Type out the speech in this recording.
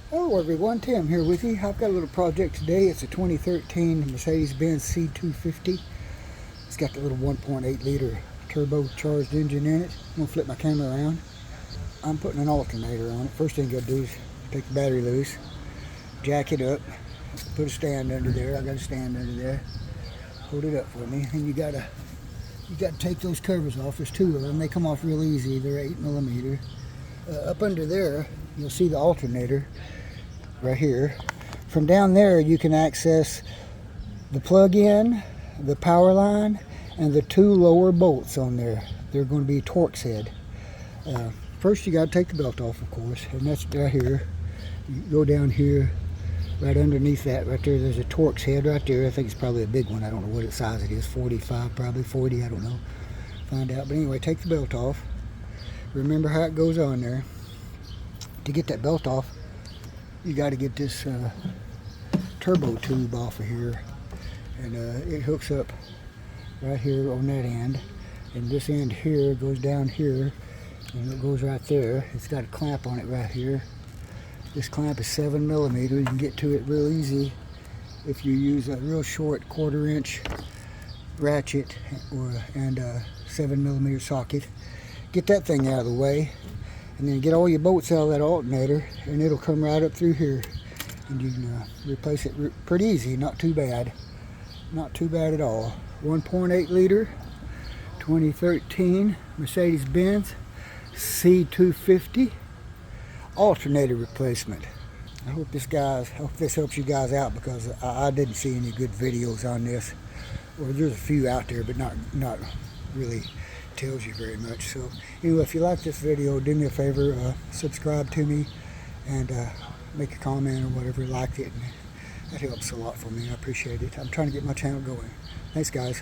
Hello everyone, Tim here with you. I've got a little project today. It's a 2013 Mercedes-Benz C250. It's got the little 1.8 liter turbocharged engine in it. I'm going to flip my camera around. I'm putting an alternator on it. First thing you got to do is take the battery loose, jack it up, put a stand under there. I got a stand under there. Hold it up for me. And you got to take those covers off. There's two of them. They come off real easy. They're 8mm. Up under there, you'll see the alternator right here. From down there, you can access the plug-in, the power line, and the two lower bolts on there. They're going to be Torx head. First, you got to take the belt off, of course, and that's right here. You go down here, right underneath that, right there. There's a Torx head right there. I think it's probably a big one. I don't know what size it is. 45, probably 40. I don't know. Find out. But anyway, take the belt off. Remember how it goes on there. To get that belt off, you got to get this turbo tube off of here, and it hooks up right here on that end, and this end here goes down here, and it goes right there. It's got a clamp on it right here. This clamp is 7mm. You can get to it real easy if you use a real short 1/4 inch ratchet and a 7mm socket. Get that thing out of the way, and then get all your bolts out of that alternator, and it'll come right up through here, and you can replace it pretty easy. Not too bad, not too bad at all. 1.8 liter 2013 Mercedes-Benz C250 alternator replacement. I hope this helps you guys out, because I didn't see any good videos on this. Well, there's a few out there, but not really tells you very much. So anyway, if you like this video, do me a favor, subscribe to me, and make a comment or whatever. Like it, and that helps a lot for me. I appreciate it. I'm trying to get my channel going. Thanks, guys.